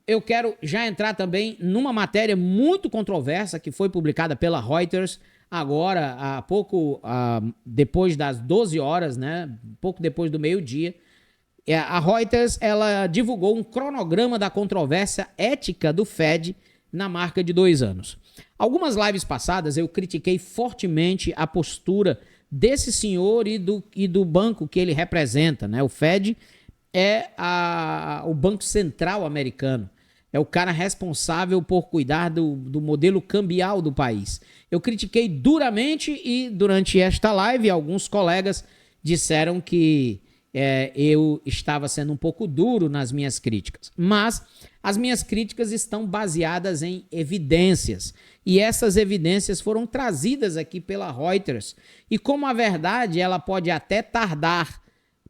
eu quero já entrar também numa matéria muito controversa que foi publicada pela Reuters agora, há pouco depois das 12 horas, né? Pouco depois do meio-dia. A Reuters, ela divulgou um cronograma da controvérsia ética do Fed na marca de 2 anos. Algumas lives passadas eu critiquei fortemente a postura desse senhor e do banco que ele representa, né? O Fed é o Banco Central americano. É o cara responsável por cuidar do modelo cambial do país. Eu critiquei duramente e durante esta live alguns colegas disseram que eu estava sendo um pouco duro nas minhas críticas. Mas as minhas críticas estão baseadas em evidências. E essas evidências foram trazidas aqui pela Reuters. E como a verdade ela pode até tardar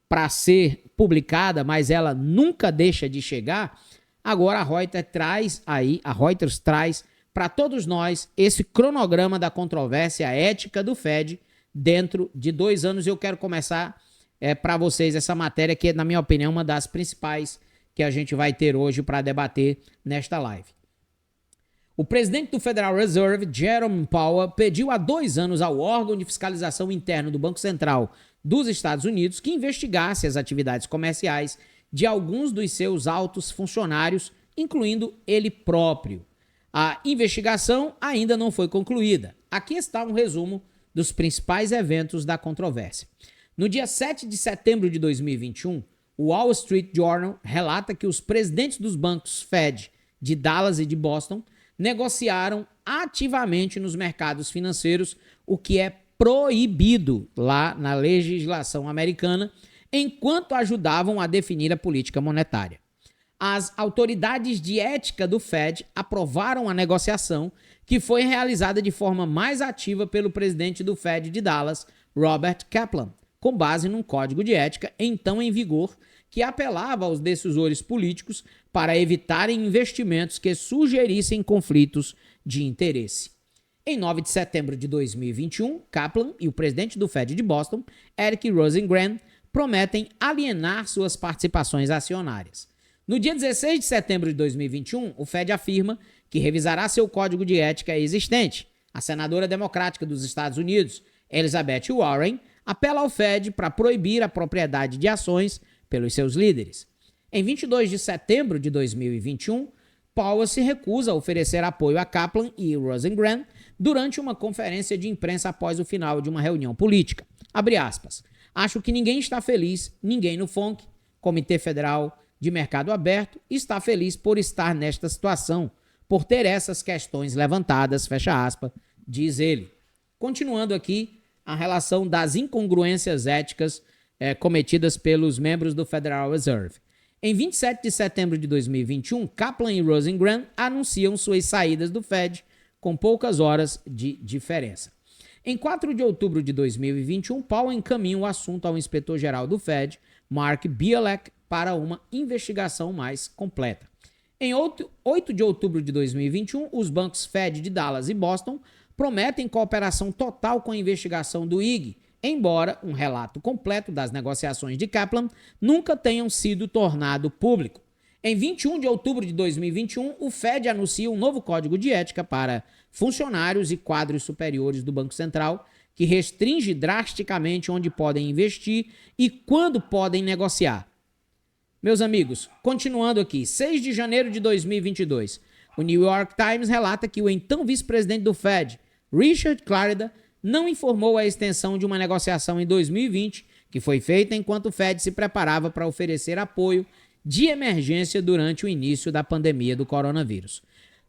para ser publicada, mas ela nunca deixa de chegar, agora a Reuters traz para todos nós esse cronograma da controvérsia ética do Fed dentro de 2 anos. Eu quero começar para vocês essa matéria que é, na minha opinião, uma das principais que a gente vai ter hoje para debater nesta live. O presidente do Federal Reserve, Jerome Powell, pediu há 2 anos ao órgão de fiscalização interno do Banco Central dos Estados Unidos que investigasse as atividades comerciais de alguns dos seus altos funcionários, incluindo ele próprio. A investigação ainda não foi concluída. Aqui está um resumo dos principais eventos da controvérsia. No dia 7 de setembro de 2021, o Wall Street Journal relata que os presidentes dos bancos Fed de Dallas e de Boston negociaram ativamente nos mercados financeiros, o que é proibido lá na legislação americana, enquanto ajudavam a definir a política monetária. As autoridades de ética do Fed aprovaram a negociação, que foi realizada de forma mais ativa pelo presidente do Fed de Dallas, Robert Kaplan, com base num código de ética então em vigor que apelava aos decisores políticos para evitarem investimentos que sugerissem conflitos de interesse. Em 9 de setembro de 2021, Kaplan e o presidente do Fed de Boston, Eric Rosengren, prometem alienar suas participações acionárias. No dia 16 de setembro de 2021, o Fed afirma que revisará seu código de ética existente. A senadora democrática dos Estados Unidos, Elizabeth Warren, apela ao Fed para proibir a propriedade de ações pelos seus líderes. Em 22 de setembro de 2021, Powell se recusa a oferecer apoio a Kaplan e Rosengren durante uma conferência de imprensa após o final de uma reunião política. Abre aspas. Acho que ninguém está feliz, ninguém no FONC, Comitê Federal de Mercado Aberto, está feliz por estar nesta situação, por ter essas questões levantadas, fecha aspas, diz ele. Continuando aqui, a relação das incongruências éticas cometidas pelos membros do Federal Reserve. Em 27 de setembro de 2021, Kaplan e Rosengren anunciam suas saídas do Fed com poucas horas de diferença. Em 4 de outubro de 2021, Powell encaminha o assunto ao inspetor-geral do Fed, Mark Bielek, para uma investigação mais completa. Em 8 de outubro de 2021, os bancos Fed de Dallas e Boston prometem cooperação total com a investigação do IG, embora um relato completo das negociações de Kaplan nunca tenham sido tornado público. Em 21 de outubro de 2021, o Fed anuncia um novo código de ética para funcionários e quadros superiores do Banco Central, que restringe drasticamente onde podem investir e quando podem negociar. Meus amigos, continuando aqui, 6 de janeiro de 2022, o New York Times relata que o então vice-presidente do Fed, Richard Clarida, não informou a extensão de uma negociação em 2020, que foi feita enquanto o Fed se preparava para oferecer apoio de emergência durante o início da pandemia do coronavírus.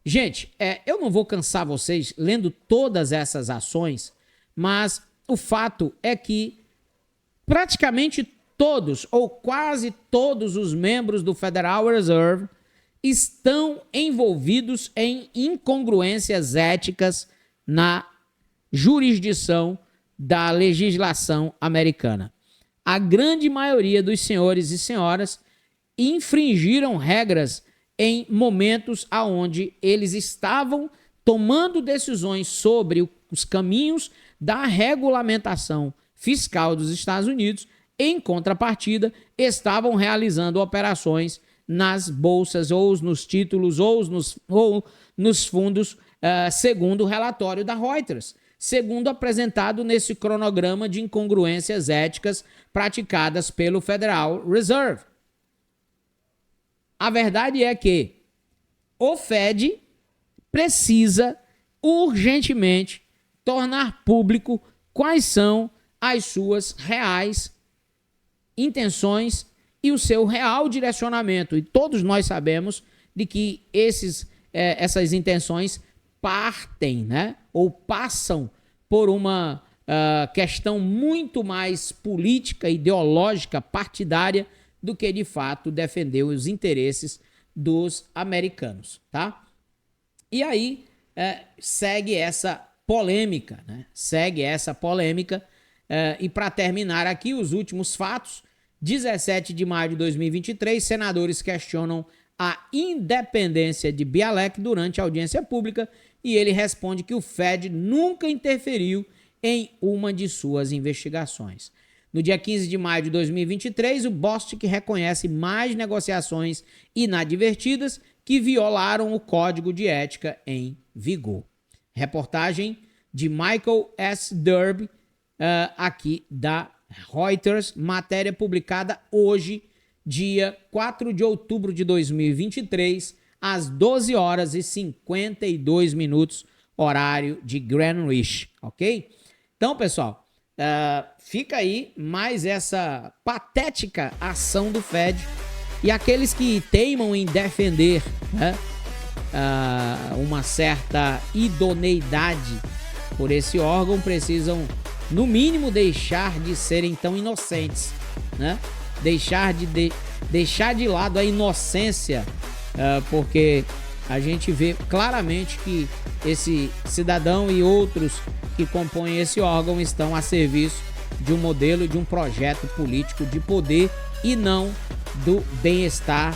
Gente, eu não vou cansar vocês lendo todas essas ações, mas o fato é que praticamente todos ou quase todos os membros do Federal Reserve estão envolvidos em incongruências éticas na jurisdição da legislação americana. A grande maioria dos senhores e senhoras infringiram regras em momentos onde eles estavam tomando decisões sobre os caminhos da regulamentação fiscal dos Estados Unidos. Em contrapartida, estavam realizando operações nas bolsas, ou nos títulos, ou nos fundos, segundo o relatório da Reuters, segundo apresentado nesse cronograma de incongruências éticas praticadas pelo Federal Reserve. A verdade é que o Fed precisa urgentemente tornar público quais são as suas reais intenções e o seu real direcionamento. E todos nós sabemos de que essas intenções partem, né, ou passam por uma questão muito mais política, ideológica, partidária, do que de fato defender os interesses dos americanos, tá? E aí segue essa polêmica, né? E para terminar aqui, os últimos fatos: 17 de maio de 2023, senadores questionam a independência de Bialek durante a audiência pública e ele responde que o Fed nunca interferiu em uma de suas investigações. No dia 15 de maio de 2023, o Bostic reconhece mais negociações inadvertidas que violaram o Código de Ética em vigor. Reportagem de Michael S. Derby, aqui da Reuters, matéria publicada hoje, dia 4 de outubro de 2023, às 12 horas e 52 minutos, horário de Greenwich, ok? Então, pessoal, fica aí mais essa patética ação do Fed, e aqueles que teimam em defender, né, uma certa idoneidade por esse órgão precisam, no mínimo, deixar de serem tão inocentes, né? Deixar de lado a inocência, porque a gente vê claramente que esse cidadão e outros que compõem esse órgão estão a serviço de um modelo, de um projeto político de poder e não do bem-estar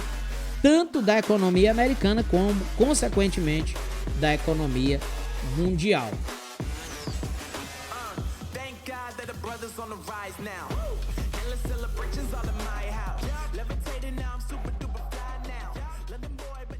tanto da economia americana como, consequentemente, da economia mundial. Brothers on the rise now. Endless celebrations all in my house. Levitating now, I'm super duper fly now. London boy.